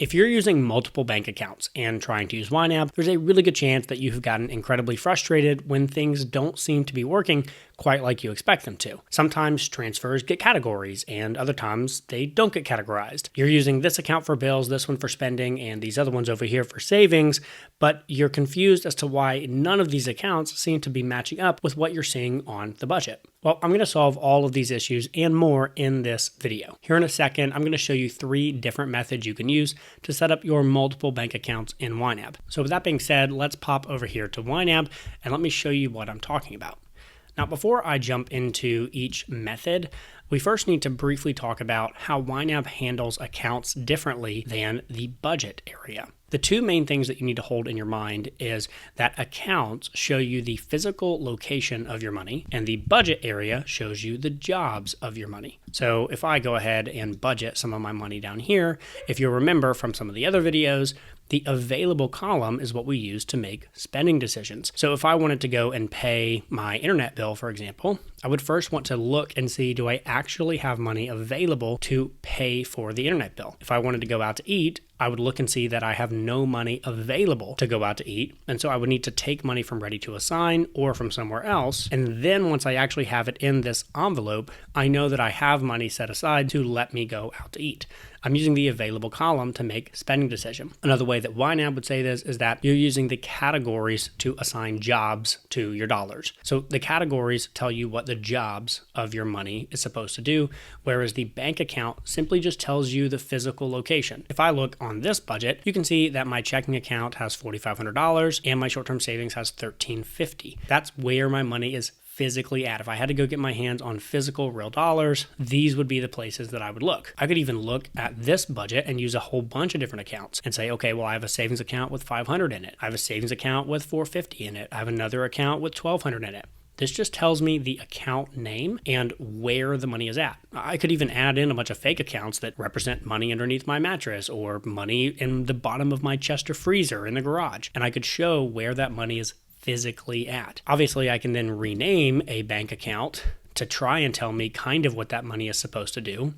If you're using multiple bank accounts and trying to use YNAB, there's a really good chance that you have gotten incredibly frustrated when things don't seem to be working quite like you expect them to. Sometimes transfers get categories and other times they don't get categorized. You're using this account for bills, this one for spending, and these other ones over here for savings, but you're confused as to why none of these accounts seem to be matching up with what you're seeing on the budget. Well, I'm going to solve all of these issues and more in this video. Here in a second, I'm going to show you 3 different methods you can use to set up your multiple bank accounts in YNAB. So with that being said, let's pop over here to YNAB and let me show you what I'm talking about. Now, before I jump into each method, we first need to briefly talk about how YNAB handles accounts differently than the budget area. The 2 main things that you need to hold in your mind is that accounts show you the physical location of your money, and the budget area shows you the jobs of your money. So if I go ahead and budget some of my money down here, if you'll remember from some of the other videos, the available column is what we use to make spending decisions. So if I wanted to go and pay my internet bill, for example, I would first want to look and see, do I actually have money available to pay for the internet bill? If I wanted to go out to eat, I would look and see that I have no money available to go out to eat. And so I would need to take money from Ready to Assign or from somewhere else. And then once I actually have it in this envelope, I know that I have money set aside to let me go out to eat. I'm using the available column to make spending decision. Another way that YNAB would say this is that you're using the categories to assign jobs to your dollars. So the categories tell you what the jobs of your money is supposed to do, whereas the bank account simply just tells you the physical location. If I look on this budget, you can see that my checking account has $4,500 and my short-term savings has $1,350. That's where my money is physically at. If I had to go get my hands on physical real dollars, these would be the places that I would look. I could even look at this budget and use a whole bunch of different accounts and say, okay, well, I have a savings account with $500 in it. I have a savings account with $450 in it. I have another account with $1,200 in it. This just tells me the account name and where the money is at. I could even add in a bunch of fake accounts that represent money underneath my mattress or money in the bottom of my chest or freezer in the garage. And I could show where that money is physically at. Obviously, I can then rename a bank account to try and tell me kind of what that money is supposed to do.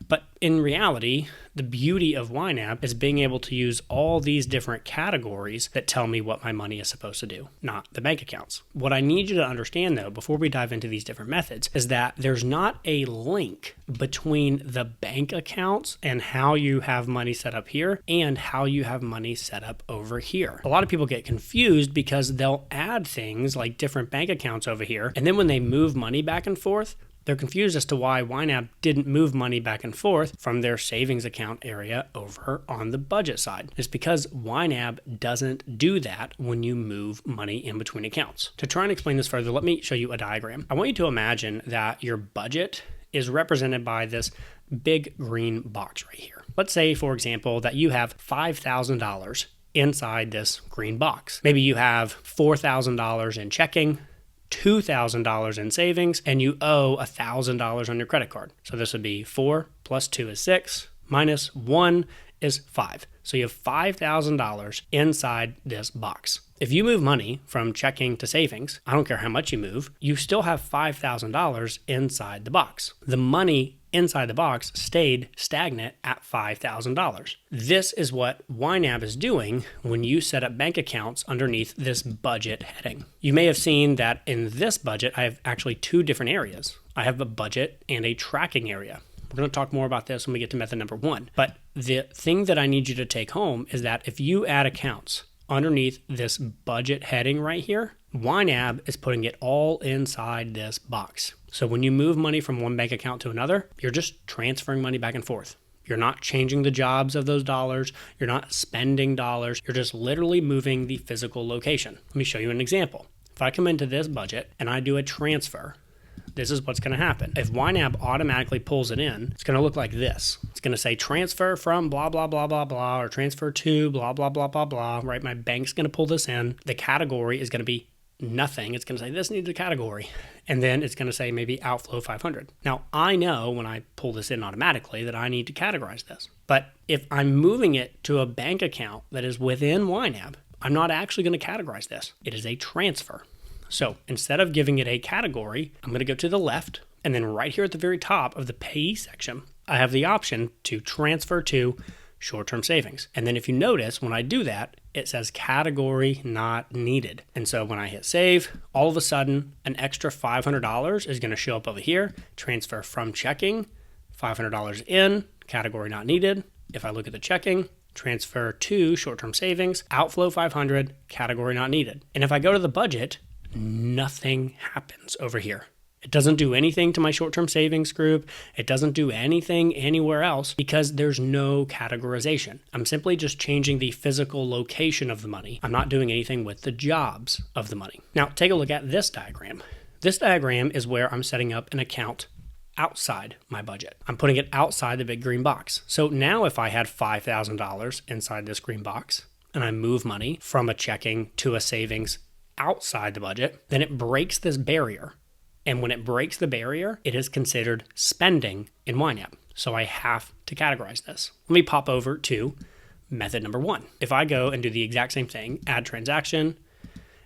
But in reality, the beauty of YNAB is being able to use all these different categories that tell me what my money is supposed to do, not the bank accounts. What I need you to understand, though, before we dive into these different methods, is that there's not a link between the bank accounts and how you have money set up here and how you have money set up over here. A lot of people get confused because they'll add things like different bank accounts over here, and then when they move money back and forth, they're confused as to why YNAB didn't move money back and forth from their savings account area over on the budget side. It's because YNAB doesn't do that when you move money in between accounts. To try and explain this further, let me show you a diagram. I want you to imagine that your budget is represented by this big green box right here. Let's say, for example, that you have $5,000 inside this green box. Maybe you have $4,000 in checking, $2,000 in savings, and you owe $1,000 on your credit card. So this would be 4 plus 2 is 6 minus 1 is 5. So you have $5,000 inside this box. If you move money from checking to savings, I don't care how much you move, you still have $5,000 inside the box. The money inside the box stayed stagnant at $5,000. This is what YNAB is doing when you set up bank accounts underneath this budget heading. You may have seen that in this budget, I have actually 2 different areas. I have a budget and a tracking area. We're going to talk more about this when we get to method number 1. But the thing that I need you to take home is that if you add accounts underneath this budget heading right here, YNAB is putting it all inside this box. So when you move money from one bank account to another, you're just transferring money back and forth. You're not changing the jobs of those dollars. You're not spending dollars. You're just literally moving the physical location. Let me show you an example. If I come into this budget and I do a transfer, this is what's going to happen. If YNAB automatically pulls it in, it's going to look like this. It's going to say transfer from blah, blah, blah, blah, blah, or transfer to blah, blah, blah, blah, blah, right? My bank's going to pull this in. The category is going to be nothing. It's going to say this needs a category. And then it's going to say maybe outflow 500. Now, I know when I pull this in automatically that I need to categorize this. But if I'm moving it to a bank account that is within YNAB, I'm not actually going to categorize this. It is a transfer. So instead of giving it a category, I'm going to go to the left, and then right here at the very top of the payee section, I have the option to transfer to short-term savings. And then if you notice, when I do that, it says category not needed. And so when I hit save, all of a sudden, an extra $500 is going to show up over here, transfer from checking, $500 in, category not needed. If I look at the checking, transfer to short-term savings, outflow 500, category not needed. And if I go to the budget, nothing happens over here. It doesn't do anything to my short-term savings group. It doesn't do anything anywhere else because there's no categorization. I'm simply just changing the physical location of the money. I'm not doing anything with the jobs of the money. Now, take a look at this diagram. This diagram is where I'm setting up an account outside my budget. I'm putting it outside the big green box. So now if I had $5,000 inside this green box and I move money from a checking to a savings outside the budget, then it breaks this barrier. And when it breaks the barrier, it is considered spending in YNAB. So I have to categorize this. Let me pop over to method number 1. If I go and do the exact same thing, add transaction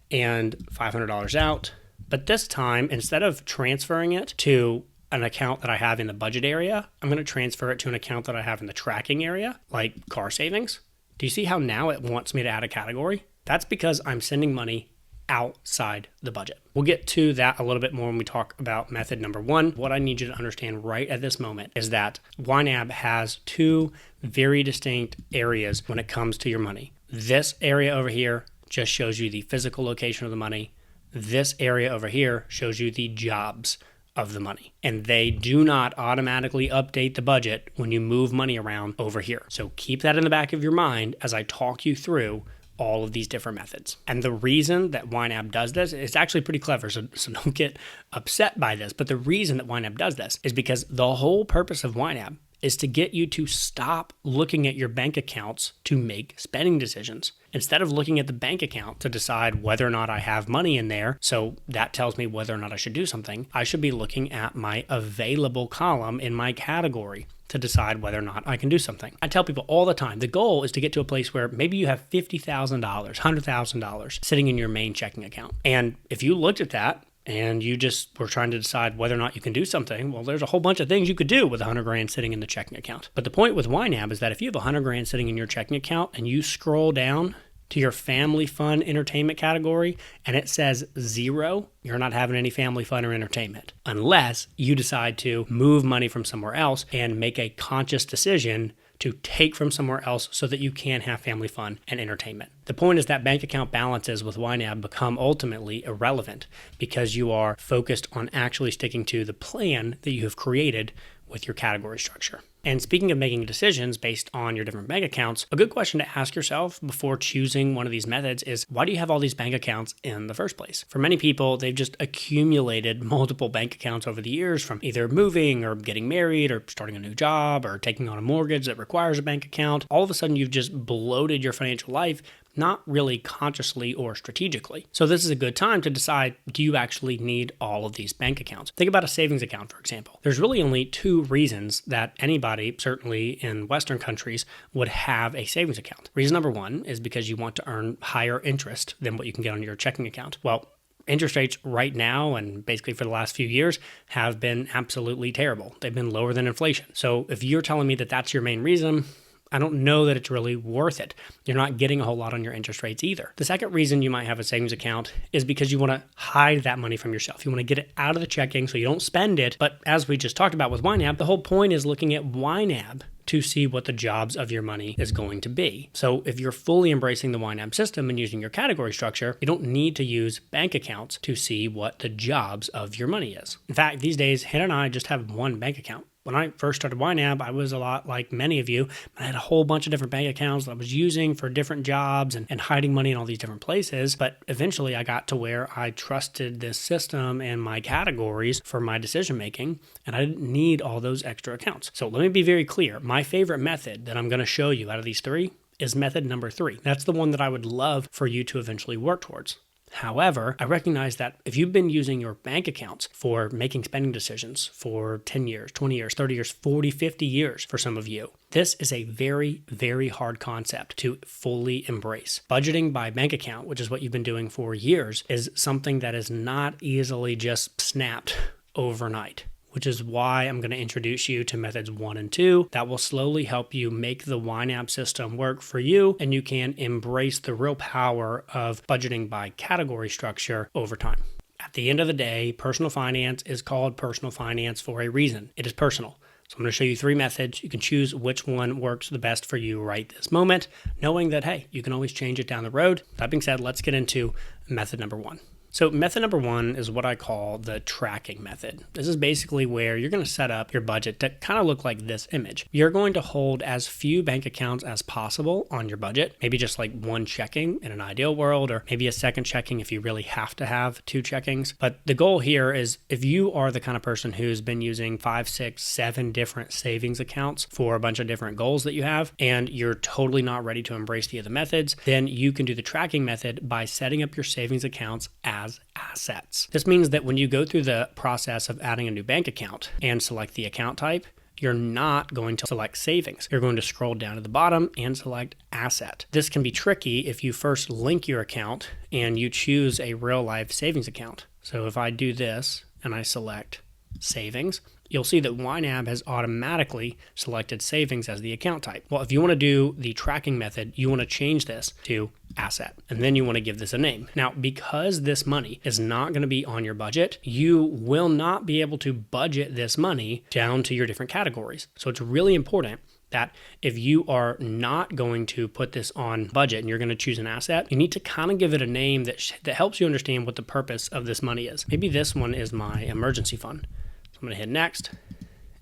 and $500 out, but this time, instead of transferring it to an account that I have in the budget area, I'm going to transfer it to an account that I have in the tracking area, like car savings. Do you see how now it wants me to add a category? That's because I'm sending money outside the budget. We'll get to that a little bit more when we talk about method number 1. What I need you to understand right at this moment is that YNAB has 2 very distinct areas when it comes to your money. This area over here just shows you the physical location of the money. This area over here shows you the jobs of the money. And they do not automatically update the budget when you move money around over here. So keep that in the back of your mind as I talk you through all of these different methods. And the reason that YNAB does this, it's actually pretty clever, so don't get upset by this, but the reason that YNAB does this is because the whole purpose of YNAB is to get you to stop looking at your bank accounts to make spending decisions. Instead of looking at the bank account to decide whether or not I have money in there, so that tells me whether or not I should do something, I should be looking at my available column in my category to decide whether or not I can do something. I tell people all the time, the goal is to get to a place where maybe you have $50,000, $100,000 sitting in your main checking account. And if you looked at that and you just were trying to decide whether or not you can do something, well, there's a whole bunch of things you could do with $100,000 sitting in the checking account. But the point with YNAB is that if you have $100,000 sitting in your checking account and you scroll down to your family fun entertainment category and it says 0, you're not having any family fun or entertainment unless you decide to move money from somewhere else and make a conscious decision to take from somewhere else so that you can have family fun and entertainment. The point is that bank account balances with YNAB become ultimately irrelevant because you are focused on actually sticking to the plan that you have created with your category structure. And speaking of making decisions based on your different bank accounts, a good question to ask yourself before choosing one of these methods is, why do you have all these bank accounts in the first place? For many people, they've just accumulated multiple bank accounts over the years from either moving or getting married or starting a new job or taking on a mortgage that requires a bank account. All of a sudden, you've just bloated your financial life, not really consciously or strategically. So this is a good time to decide, do you actually need all of these bank accounts? Think about a savings account, for example. There's really only 2 reasons that anybody, certainly in Western countries, would have a savings account. Reason number 1 is because you want to earn higher interest than what you can get on your checking account. Well, interest rates right now and basically for the last few years have been absolutely terrible. They've been lower than inflation. So if you're telling me that that's your main reason, I don't know that it's really worth it. You're not getting a whole lot on your interest rates either. The second reason you might have a savings account is because you want to hide that money from yourself. You want to get it out of the checking so you don't spend it. But as we just talked about with YNAB, the whole point is looking at YNAB to see what the jobs of your money is going to be. So if you're fully embracing the YNAB system and using your category structure, you don't need to use bank accounts to see what the jobs of your money is. In fact, these days, Hannah and I just have one bank account. When I first started YNAB, I was a lot like many of you. I had a whole bunch of different bank accounts that I was using for different jobs and hiding money in all these different places. But eventually I got to where I trusted this system and my categories for my decision making, and I didn't need all those extra accounts. So let me be very clear. My favorite method that I'm going to show you out of these 3 is method number 3. That's the one that I would love for you to eventually work towards. However, I recognize that if you've been using your bank accounts for making spending decisions for 10 years, 20 years, 30 years, 40, 50 years for some of you, this is a very, very hard concept to fully embrace. Budgeting by bank account, which is what you've been doing for years, is something that is not easily just snapped overnight. which is why I'm going to introduce you to methods 1 and 2 that will slowly help you make the YNAB system work for you, and you can embrace the real power of budgeting by category structure over time. At the end of the day, personal finance is called personal finance for a reason. It is personal. So I'm going to show you 3 methods. You can choose which one works the best for you right this moment, knowing that, hey, you can always change it down the road. That being said, let's get into method number 1. So method number 1 is what I call the tracking method. This is basically where you're going to set up your budget to kind of look like this image. You're going to hold as few bank accounts as possible on your budget, maybe just like 1 checking in an ideal world, or maybe a second checking if you really have to have 2 checkings. But the goal here is if you are the kind of person who's been using 5, 6, 7 different savings accounts for a bunch of different goals that you have, and you're totally not ready to embrace the other methods, then you can do the tracking method by setting up your savings accounts as assets. This means that when you go through the process of adding a new bank account and select the account type, you're not going to select savings. You're going to scroll down to the bottom and select asset. This can be tricky if you first link your account and you choose a real life savings account. So if I do this and I select savings, you'll see that YNAB has automatically selected savings as the account type. Well, if you want to do the tracking method, you want to change this to asset, and then you want to give this a name. Now, because this money is not going to be on your budget, you will not be able to budget this money down to your different categories. So it's really important that if you are not going to put this on budget and you're going to choose an asset, you need to kind of give it a name that helps you understand what the purpose of this money is. Maybe this one is my emergency fund. I'm going to hit next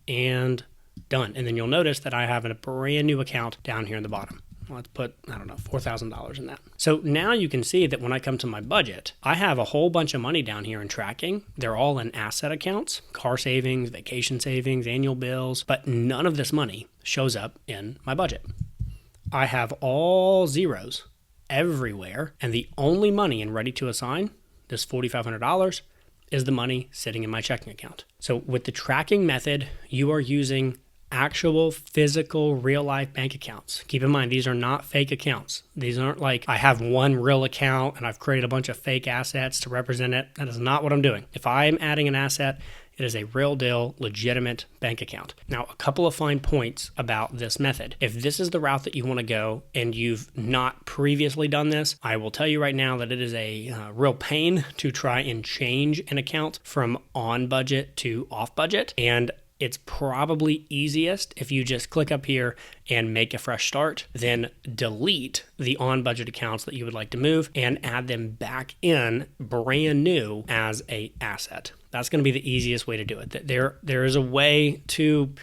and done. And then you'll notice that I have a brand new account down here in the bottom. Let's put, I don't know, $4,000 in that. So now you can see that when I come to my budget, I have a whole bunch of money down here in tracking. They're all in asset accounts, car savings, vacation savings, annual bills, but none of this money shows up in my budget. I have all zeros everywhere, and the only money in ready to assign, this $4,500, is the money sitting in my checking account. So with the tracking method, you are using actual physical real life bank accounts. Keep in mind, these are not fake accounts. These aren't like I have one real account and I've created a bunch of fake assets to represent it. That is not what I'm doing. If I'm adding an asset, it is a real deal, legitimate bank account. Now, a couple of fine points about this method. If this is the route that you want to go and you've not previously done this, I will tell you right now that it is a real pain to try and change an account from on budget to off budget. And it's probably easiest if you just click up here and make a fresh start, then delete the on-budget accounts that you would like to move and add them back in brand new as a asset. That's going to be the easiest way to do it. There is a way to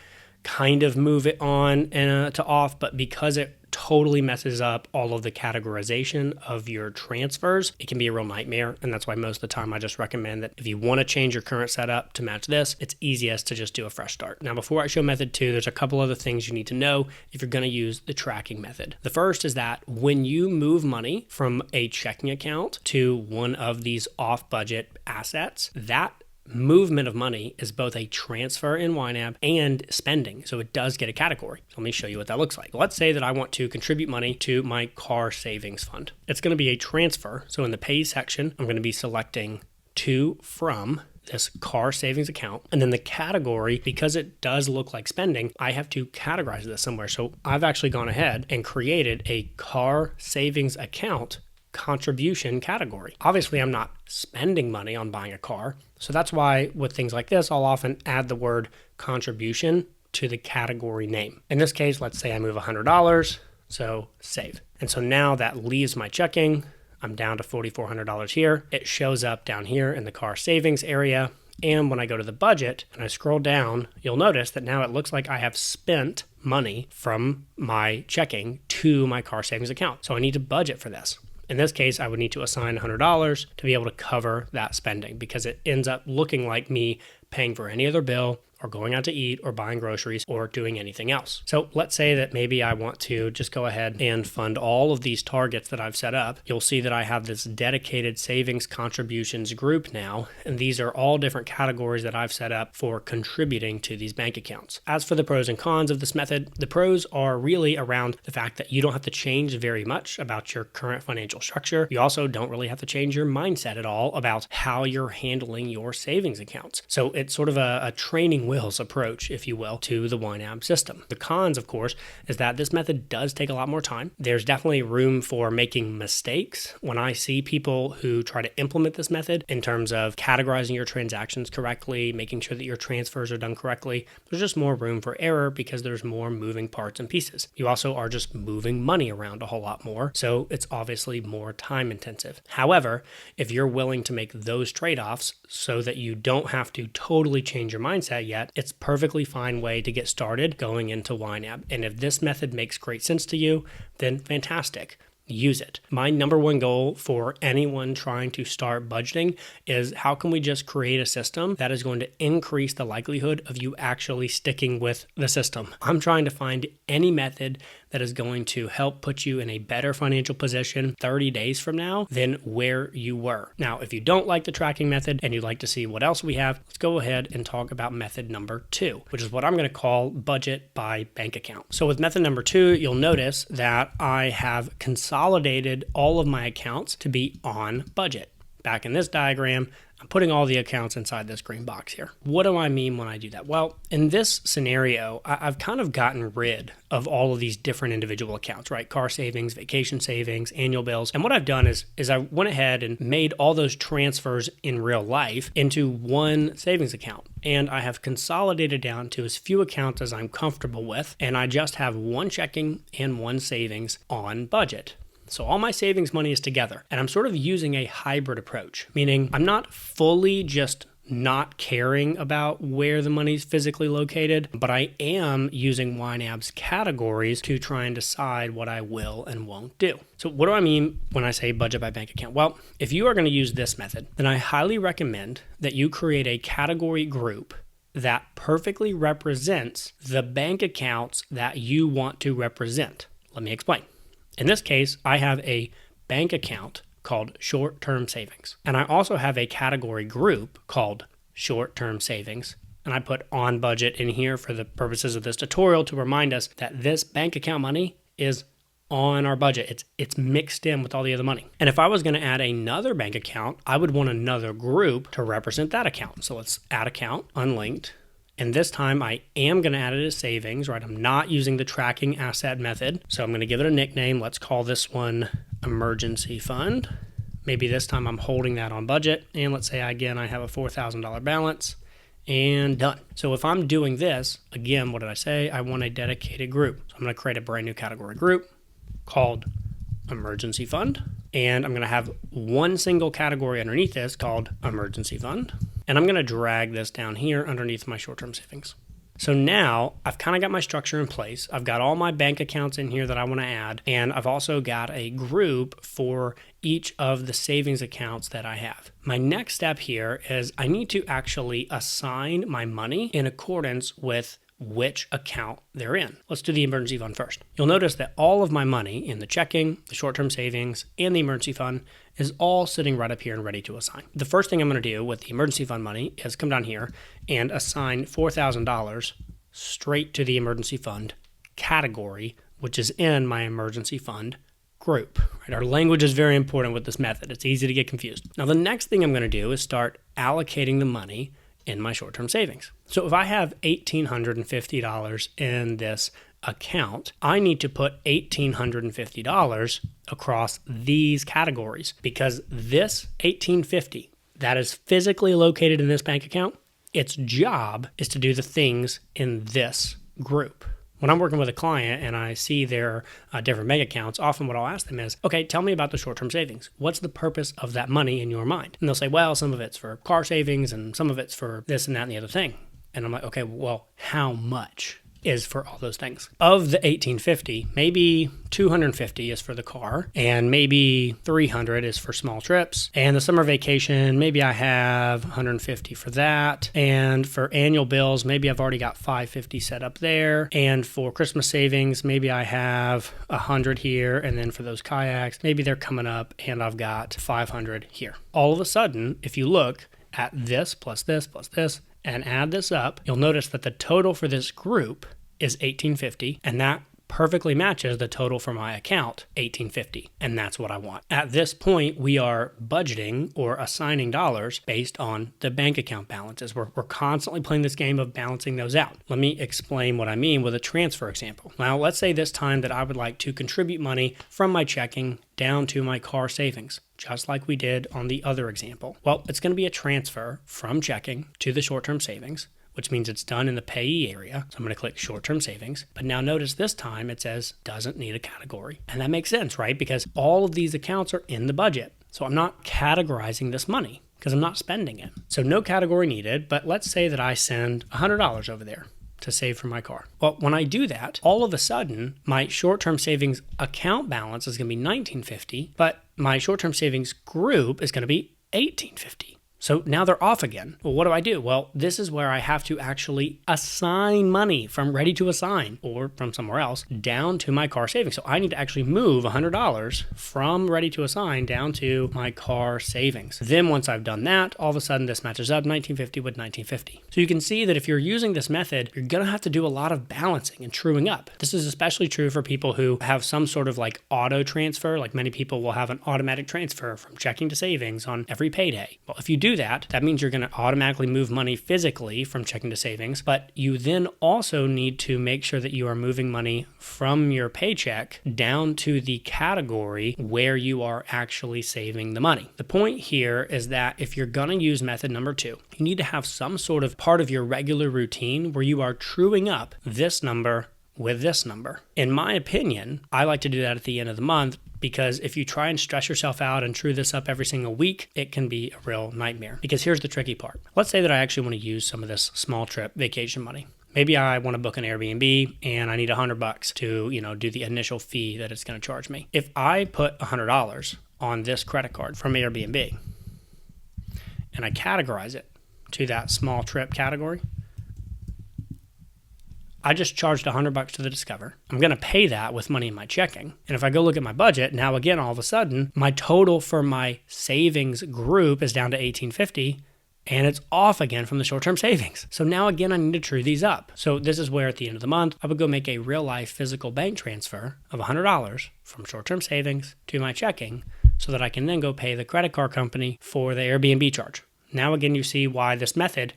kind of move it on and to off, but because it totally messes up all of the categorization of your transfers, it can be a real nightmare. And that's why most of the time I just recommend that if you want to change your current setup to match this, it's easiest to just do a fresh start. Now, before I show method 2, there's a couple other things you need to know if you're going to use the tracking method. The first is that when you move money from a checking account to one of these off-budget assets, that movement of money is both a transfer in YNAB and spending. So it does get a category. So let me show you what that looks like. Let's say that I want to contribute money to my car savings fund. It's going to be a transfer. So in the pay section, I'm going to be selecting to from this car savings account. And then the category, because it does look like spending, I have to categorize this somewhere. So I've actually gone ahead and created a car savings account contribution category. Obviously, I'm not spending money on buying a car. So that's why with things like this, I'll often add the word contribution to the category name. In this case, let's say I move $100, so save. And so now that leaves my checking. I'm down to $4,400 here. It shows up down here in the car savings area. And when I go to the budget and I scroll down, you'll notice that now it looks like I have spent money from my checking to my car savings account. So I need to budget for this. In this case, I would need to assign $100 to be able to cover that spending because it ends up looking like me paying for any other bill or going out to eat or buying groceries or doing anything else. So let's say that maybe I want to just go ahead and fund all of these targets that I've set up. You'll see that I have this dedicated savings contributions group now, and these are all different categories that I've set up for contributing to these bank accounts. As for the pros and cons of this method, the pros are really around the fact that you don't have to change very much about your current financial structure. You also don't really have to change your mindset at all about how you're handling your savings accounts. So it's sort of a training wheels approach, if you will, to the YNAB system. The cons, of course, is that this method does take a lot more time. There's definitely room for making mistakes. When I see people who try to implement this method in terms of categorizing your transactions correctly, making sure that your transfers are done correctly, there's just more room for error because there's more moving parts and pieces. You also are just moving money around a whole lot more, so it's obviously more time intensive. However, if you're willing to make those trade-offs so that you don't have to totally change your mindset yet, it's a perfectly fine way to get started going into YNAB. And if this method makes great sense to you, then fantastic. Use it. My number one goal for anyone trying to start budgeting is how can we just create a system that is going to increase the likelihood of you actually sticking with the system. I'm trying to find any method that is going to help put you in a better financial position 30 days from now than where you were. Now, if you don't like the tracking method and you'd like to see what else we have, let's go ahead and talk about method number 2, which is what I'm going to call budget by bank account. So with method number 2, you'll notice that I have consolidated all of my accounts to be on budget. Back in this diagram, I'm putting all the accounts inside this green box here. What do I mean when I do that? Well, in this scenario, I've kind of gotten rid of all of these different individual accounts, right? Car savings, vacation savings, annual bills. And what I've done is I went ahead and made all those transfers in real life into one savings account. And I have consolidated down to as few accounts as I'm comfortable with. And I just have one checking and one savings on budget. So all my savings money is together, and I'm sort of using a hybrid approach, meaning I'm not fully just not caring about where the money's physically located, but I am using YNAB's categories to try and decide what I will and won't do. So what do I mean when I say budget by bank account? Well, if you are going to use this method, then I highly recommend that you create a category group that perfectly represents the bank accounts that you want to represent. Let me explain. In this case, I have a bank account called short-term savings. And I also have a category group called short-term savings. And I put on budget in here for the purposes of this tutorial to remind us that this bank account money is on our budget. It's mixed in with all the other money. And if I was going to add another bank account, I would want another group to represent that account. So let's add account, unlinked. And this time I am going to add it as savings, right? I'm not using the tracking asset method. So I'm going to give it a nickname. Let's call this one emergency fund. Maybe this time I'm holding that on budget. And let's say again, I have a $4,000 balance and done. So if I'm doing this, again, what did I say? I want a dedicated group. So I'm going to create a brand new category group called emergency fund. And I'm going to have one single category underneath this called emergency fund. And I'm going to drag this down here underneath my short-term savings. So now I've kind of got my structure in place. I've got all my bank accounts in here that I want to add. And I've also got a group for each of the savings accounts that I have. My next step here is I need to actually assign my money in accordance with which account they're in. Let's do the emergency fund first. You'll notice that all of my money in the checking, the short-term savings, and the emergency fund is all sitting right up here and ready to assign. The first thing I'm going to do with the emergency fund money is come down here and assign $4,000 straight to the emergency fund category, which is in my emergency fund group. Right? Our language is very important with this method. It's easy to get confused. Now, the next thing I'm going to do is start allocating the money in my short-term savings. So if I have $1,850 in this account, I need to put $1,850 across these categories because this $1,850 that is physically located in this bank account, its job is to do the things in this group. When I'm working with a client and I see their different bank accounts, often what I'll ask them is, okay, tell me about the short-term savings. What's the purpose of that money in your mind? And they'll say, well, some of it's for car savings and some of it's for this and that and the other thing. And I'm like, okay, well, how much is for all those things. Of the $1,850, maybe $250 is for the car, and maybe $300 is for small trips. And the summer vacation, maybe I have $150 for that. And for annual bills, maybe I've already got $550 set up there. And for Christmas savings, maybe I have $100 here. And then for those kayaks, maybe they're coming up and I've got $500 here. All of a sudden, if you look at this plus this plus this and add this up, you'll notice that the total for this group is $1,850, and that perfectly matches the total for my account, $1,850, and that's what I want. At this point, we are budgeting or assigning dollars based on the bank account balances. We're constantly playing this game of balancing those out. Let me explain what I mean with a transfer example. Now, let's say this time that I would like to contribute money from my checking down to my car savings, just like we did on the other example. Well, it's going to be a transfer from checking to the short-term savings, which means it's done in the payee area. So I'm going to click short-term savings. But now notice this time it says doesn't need a category. And that makes sense, right? Because all of these accounts are in the budget. So I'm not categorizing this money because I'm not spending it. So no category needed, but let's say that I send $100 over there to save for my car. Well, when I do that, all of a sudden, my short-term savings account balance is going to be $1,950, but my short-term savings group is going to be $1,850. So now they're off again. Well, what do? Well, this is where I have to actually assign money from ready to assign or from somewhere else down to my car savings. So I need to actually move $100 from ready to assign down to my car savings. Then once I've done that, all of a sudden this matches up $1,950 with $1,950. So you can see that if you're using this method, you're going to have to do a lot of balancing and truing up. This is especially true for people who have some sort of like auto transfer. Like many people will have an automatic transfer from checking to savings on every payday. Well, if you do that means you're going to automatically move money physically from checking to savings, but you then also need to make sure that you are moving money from your paycheck down to the category where you are actually saving the money. The point here is that if you're going to use method number 2, you need to have some sort of part of your regular routine where you are truing up this number with this number. In my opinion, I like to do that at the end of the month because if you try and stress yourself out and true this up every single week, it can be a real nightmare. Because here's the tricky part. Let's say that I actually want to use some of this small trip vacation money. Maybe I want to book an Airbnb and I need $100 to, do the initial fee that it's going to charge me. If I put $100 on this credit card from Airbnb and I categorize it to that small trip category, I just charged $100 to the Discover. I'm going to pay that with money in my checking. And if I go look at my budget, now again, all of a sudden, my total for my savings group is down to $1,850, and it's off again from the short-term savings. So now again, I need to true these up. So this is where at the end of the month, I would go make a real-life physical bank transfer of $100 from short-term savings to my checking so that I can then go pay the credit card company for the Airbnb charge. Now again, you see why this method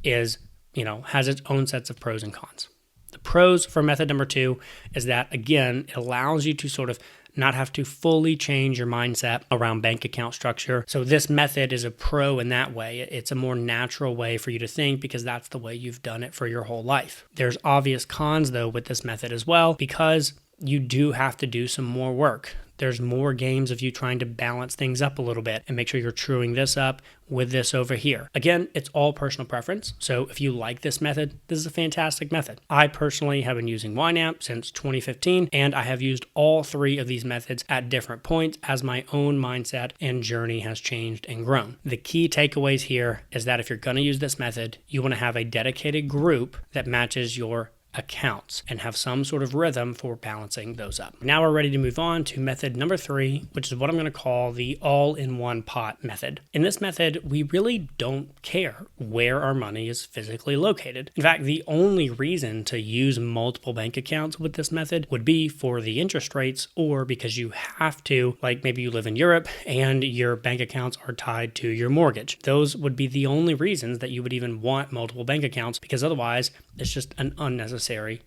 is, has its own sets of pros and cons. The pros for method number 2 is that, again, it allows you to sort of not have to fully change your mindset around bank account structure. So this method is a pro in that way. It's a more natural way for you to think because that's the way you've done it for your whole life. There's obvious cons, though, with this method as well because you do have to do some more work. There's more games of you trying to balance things up a little bit and make sure you're truing this up with this over here. Again, it's all personal preference. So if you like this method, this is a fantastic method. I personally have been using YNAB since 2015, and I have used all 3 of these methods at different points as my own mindset and journey has changed and grown. The key takeaways here is that if you're going to use this method, you want to have a dedicated group that matches your accounts and have some sort of rhythm for balancing those up. Now we're ready to move on to method number 3, which is what I'm going to call the all-in-one pot method. In this method, we really don't care where our money is physically located. In fact, the only reason to use multiple bank accounts with this method would be for the interest rates or because you have to, like maybe you live in Europe and your bank accounts are tied to your mortgage. Those would be the only reasons that you would even want multiple bank accounts because otherwise it's just an unnecessary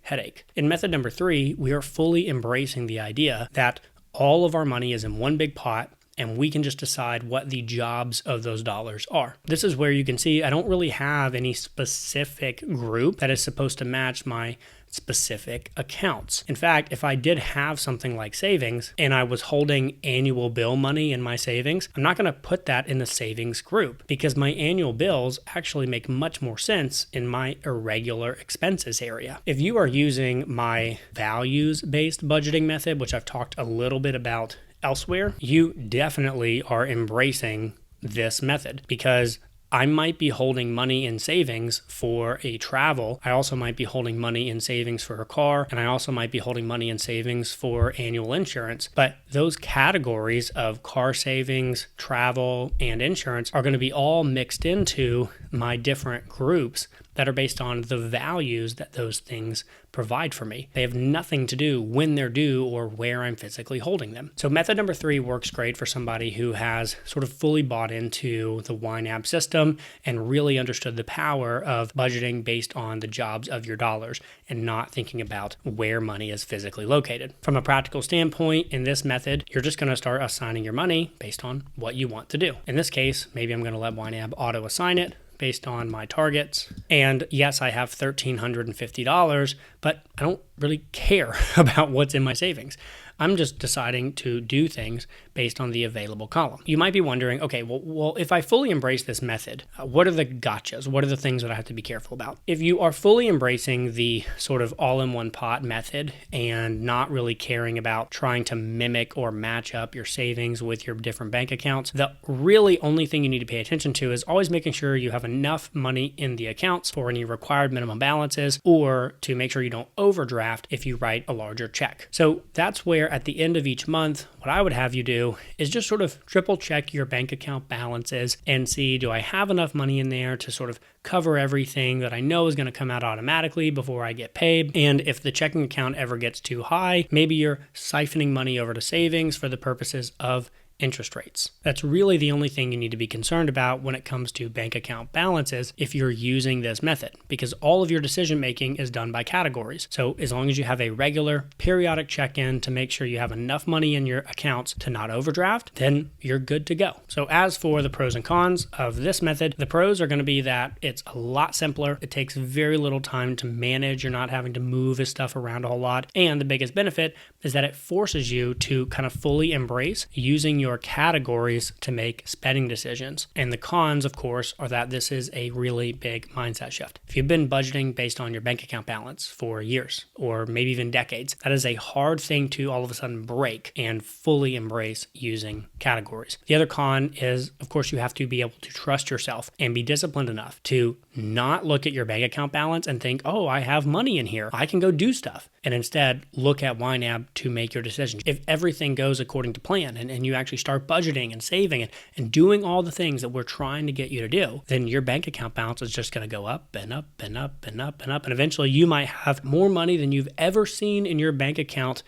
headache. In method number 3, we are fully embracing the idea that all of our money is in one big pot and we can just decide what the jobs of those dollars are. This is where you can see I don't really have any specific group that is supposed to match my specific accounts. In fact, if I did have something like savings and I was holding annual bill money in my savings, I'm not going to put that in the savings group because my annual bills actually make much more sense in my irregular expenses area. If you are using my values-based budgeting method, which I've talked a little bit about elsewhere, you definitely are embracing this method because I might be holding money in savings for a travel. I also might be holding money in savings for a car, and I also might be holding money in savings for annual insurance. But those categories of car savings, travel, and insurance are going to be all mixed into my different groups that are based on the values that those things provide for me. They have nothing to do when they're due or where I'm physically holding them. So method number 3 works great for somebody who has sort of fully bought into the YNAB system and really understood the power of budgeting based on the jobs of your dollars and not thinking about where money is physically located. From a practical standpoint, in this method, you're just going to start assigning your money based on what you want to do. In this case, maybe I'm going to let YNAB auto assign it based on my targets. And yes, I have $1,350, but I don't really care about what's in my savings. I'm just deciding to do things based on the available column. You might be wondering, okay, well, if I fully embrace this method, what are the gotchas? What are the things that I have to be careful about? If you are fully embracing the sort of all-in-one pot method and not really caring about trying to mimic or match up your savings with your different bank accounts, the really only thing you need to pay attention to is always making sure you have enough money in the accounts for any required minimum balances or to make sure you don't overdraft if you write a larger check. So that's where at the end of each month, what I would have you do is just sort of triple check your bank account balances and see, do I have enough money in there to sort of cover everything that I know is going to come out automatically before I get paid? And if the checking account ever gets too high, maybe you're siphoning money over to savings for the purposes of interest rates. That's really the only thing you need to be concerned about when it comes to bank account balances if you're using this method, because all of your decision making is done by categories. So as long as you have a regular periodic check-in to make sure you have enough money in your accounts to not overdraft, then you're good to go. So as for the pros and cons of this method, the pros are going to be that it's a lot simpler. It takes very little time to manage. You're not having to move this stuff around a whole lot. And the biggest benefit is that it forces you to kind of fully embrace using your categories to make spending decisions. And the cons, of course, are that this is a really big mindset shift. If you've been budgeting based on your bank account balance for years or maybe even decades, that is a hard thing to all of a sudden break and fully embrace using categories. The other con is, of course, you have to be able to trust yourself and be disciplined enough to not look at your bank account balance and think, oh, I have money in here, I can go do stuff. And instead look at YNAB to make your decisions. If everything goes according to plan and you actually start budgeting and saving and doing all the things that we're trying to get you to do, then your bank account balance is just going to go up and up and up and up and up. And eventually you might have more money than you've ever seen in your bank account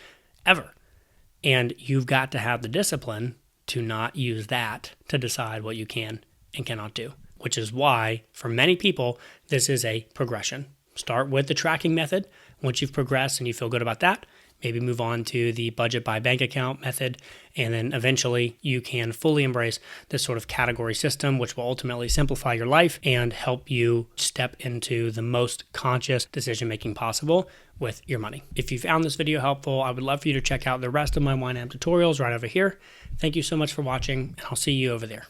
ever. And you've got to have the discipline to not use that to decide what you can and cannot do, which is why for many people, this is a progression. Start with the tracking method. Once you've progressed and you feel good about that, maybe move on to the budget by bank account method. And then eventually you can fully embrace this sort of category system, which will ultimately simplify your life and help you step into the most conscious decision-making possible with your money. If you found this video helpful, I would love for you to check out the rest of my YNAB tutorials right over here. Thank you so much for watching, and I'll see you over there.